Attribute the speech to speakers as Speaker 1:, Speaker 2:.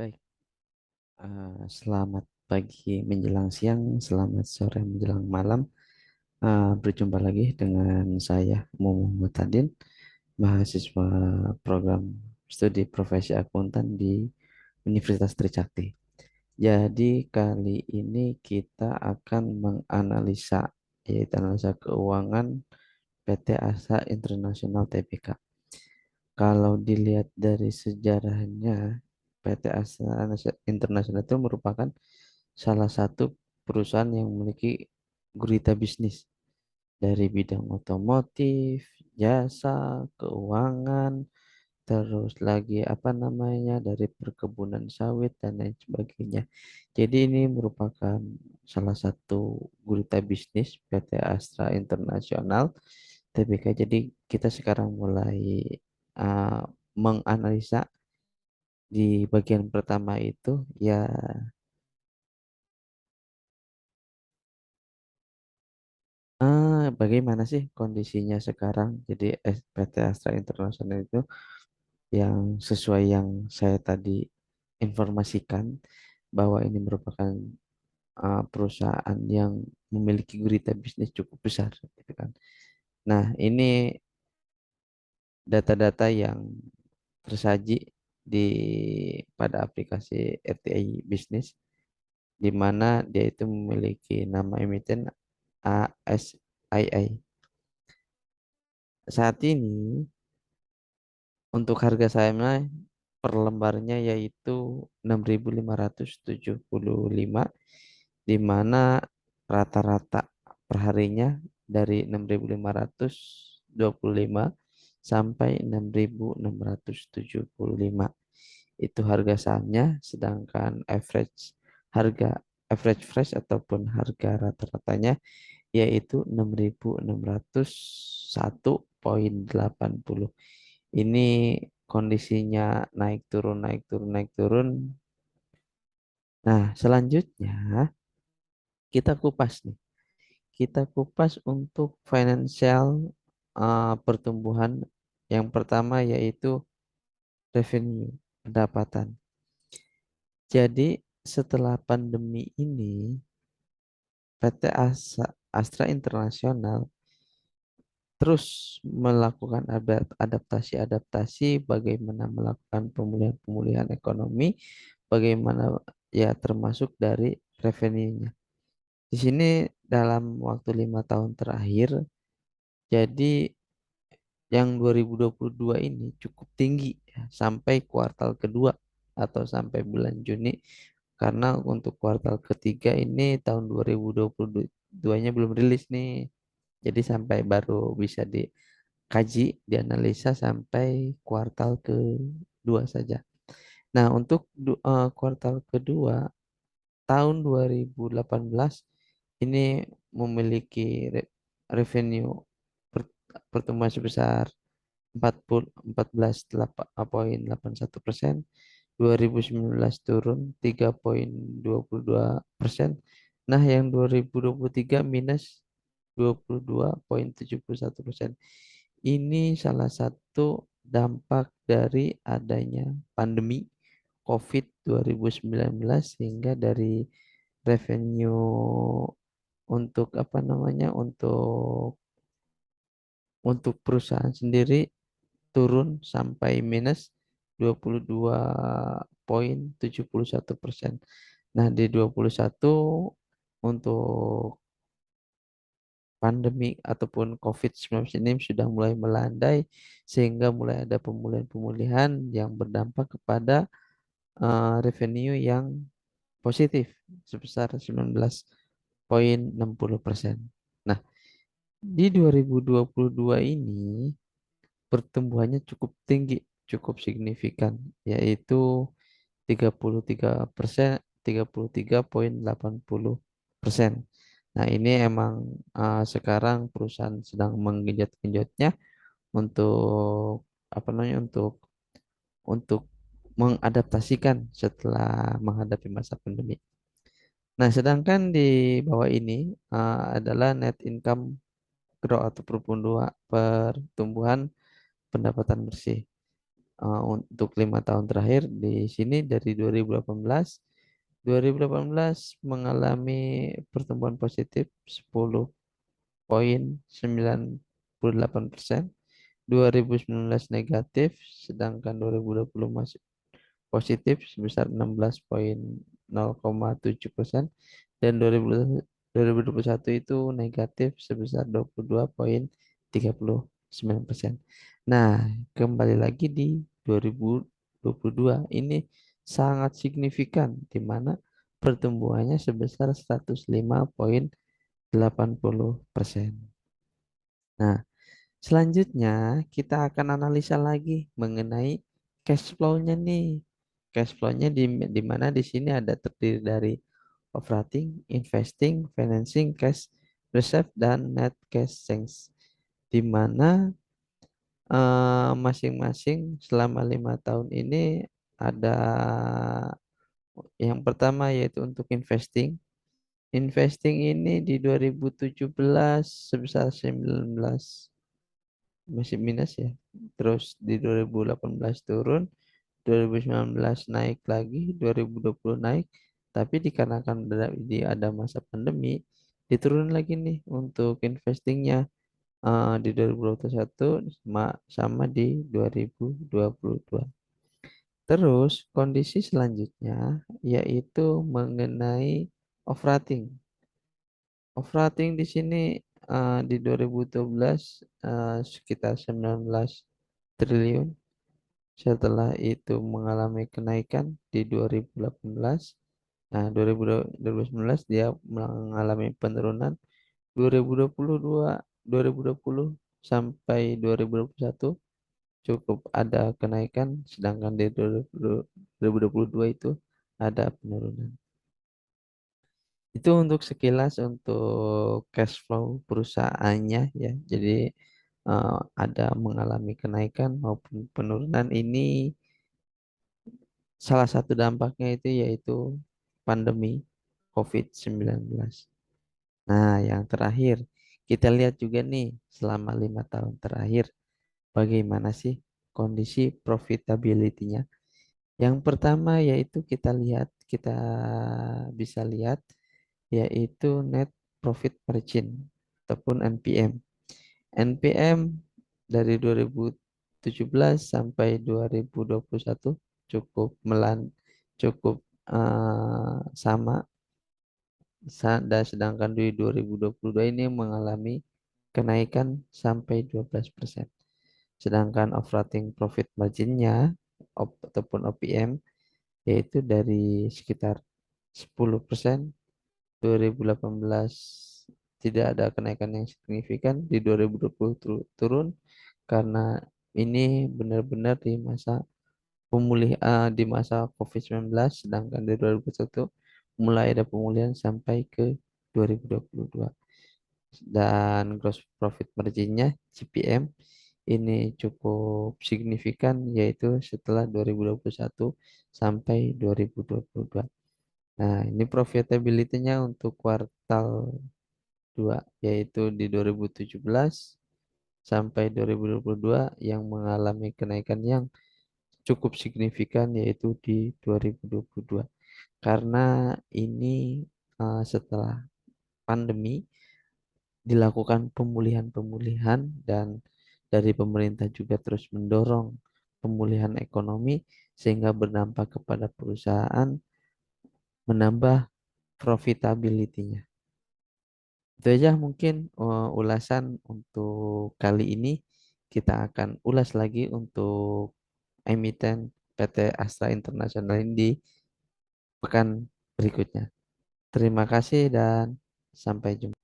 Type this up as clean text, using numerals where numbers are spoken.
Speaker 1: Baik, selamat pagi menjelang siang, selamat sore menjelang malam. Berjumpa lagi dengan saya, Mumu Mutadin, mahasiswa program studi profesi akuntan di Universitas Trisakti. Jadi kali ini kita akan menganalisa, yaitu analisa keuangan PT Asa Internasional Tbk. Kalau dilihat dari sejarahnya, PT Asa Internasional itu merupakan salah satu perusahaan yang memiliki gurita bisnis dari bidang otomotif, jasa, keuangan, terus lagi apa namanya dari perkebunan sawit dan lain sebagainya. Jadi ini merupakan salah satu gurita bisnis PT Astra Internasional TBK. Jadi kita sekarang mulai uh, menganalisa di bagian pertama itu ya. Bagaimana sih kondisinya sekarang? Jadi PT Astra International itu yang sesuai yang saya tadi informasikan bahwa ini merupakan perusahaan yang memiliki gurita bisnis cukup besar, gitu kan. Nah, ini data-data yang tersaji di pada aplikasi RTI Bisnis, di mana dia itu memiliki nama emiten ASII. Saat ini untuk harga sahamnya per lembarnya yaitu 6.575, di mana rata-rata perharinya dari 6.525 sampai 6.675 itu harga sahamnya, sedangkan harga average fresh ataupun harga rata-ratanya yaitu 6.601,80. Ini kondisinya naik turun, naik turun, naik turun. Nah, selanjutnya kita kupas nih. Kita kupas untuk financial pertumbuhan. Yang pertama yaitu revenue, pendapatan. Jadi setelah pandemi ini, PT Astra Internasional terus melakukan adaptasi-adaptasi, bagaimana melakukan pemulihan-pemulihan ekonomi, bagaimana ya termasuk dari revenue-nya. Di sini dalam waktu 5 tahun terakhir, jadi yang 2022 ini cukup tinggi ya, sampai kuartal kedua atau sampai bulan Juni, karena untuk kuartal ketiga ini tahun 2022-nya belum rilis nih. Jadi sampai baru bisa dikaji, dianalisa sampai kuartal kedua saja. Nah, untuk kuartal kedua tahun 2018 ini memiliki revenue pertumbuhan sebesar 14,81%. 2019 turun 3,22%. Nah, yang 2023 minus 22,71%. Ini salah satu dampak dari adanya pandemi COVID 2019, sehingga dari revenue untuk apa namanya untuk perusahaan sendiri turun sampai minus 22,71%. Nah, di 21 untuk pandemi ataupun COVID-19 ini sudah mulai melandai, sehingga mulai ada pemulihan-pemulihan yang berdampak kepada revenue yang positif sebesar 19,60%. Nah, di 2022 ini pertumbuhannya cukup tinggi, cukup signifikan, yaitu 33%, 33,80%. Nah, ini emang sekarang perusahaan sedang menggenjot-genjotnya untuk apa namanya untuk mengadaptasikan setelah menghadapi masa pandemi. Nah, sedangkan di bawah ini adalah net income growth atau pertumbuhan pendapatan bersih. untuk 5 tahun terakhir di sini dari 2018. 2018 mengalami pertumbuhan positif 10,98%. 2019 negatif, sedangkan 2020 masih positif sebesar 16,07%, dan 2021 itu negatif sebesar 22,39%. Nah, kembali lagi di 2022 ini sangat signifikan di mana pertumbuhannya sebesar 105,80%. Nah, selanjutnya kita akan analisa lagi mengenai cash flow-nya nih. Cash flow-nya di mana di sini ada terdiri dari operating, investing, financing, cash reserve, dan net cash change. Di mana masing-masing selama 5 tahun ini ada yang pertama yaitu untuk investing. Investing ini di 2017 sebesar 19, masih minus ya. Terus di 2018 turun, 2019 naik lagi, 2020 naik. Tapi dikarenakan ada masa pandemi, diturun lagi nih untuk investingnya, di 2021 sama di 2022. Terus kondisi selanjutnya yaitu mengenai operating. Operating di sini di 2012 sekitar 19 triliun. Setelah itu mengalami kenaikan di 2018. Nah, 2019 dia mengalami penurunan. 2020 sampai 2021 cukup ada kenaikan, sedangkan di 2022 itu ada penurunan. Itu untuk sekilas untuk cash flow perusahaannya ya. Jadi ada mengalami kenaikan maupun penurunan. Ini salah satu dampaknya itu yaitu pandemi COVID-19. Nah, yang terakhir kita lihat juga nih selama 5 tahun terakhir bagaimana sih kondisi profitability-nya. Yang pertama yaitu kita bisa lihat yaitu net profit margin ataupun NPM. NPM dari 2017 sampai 2021 cukup cukup sama, dan sedangkan di 2022 ini mengalami kenaikan sampai 12%. Sedangkan operating profit marginnya ataupun OPM yaitu dari sekitar 10%. 2018 tidak ada kenaikan yang signifikan, di 2020 turun karena ini benar-benar di masa COVID-19, sedangkan di 2021 mulai ada pemulihan sampai ke 2022. Dan gross profit marginnya GPM ini cukup signifikan yaitu setelah 2021 sampai 2022. Nah, ini profitability-nya untuk kuartal 2 yaitu di 2017 sampai 2022 yang mengalami kenaikan yang cukup signifikan yaitu di 2022. Karena ini setelah pandemi dilakukan pemulihan-pemulihan, dan dari pemerintah juga terus mendorong pemulihan ekonomi sehingga berdampak kepada perusahaan menambah profitability-nya. Itu aja mungkin ulasan untuk kali ini. Kita akan ulas lagi untuk emiten PT Astra International ini di pekan berikutnya. Terima kasih dan sampai jumpa.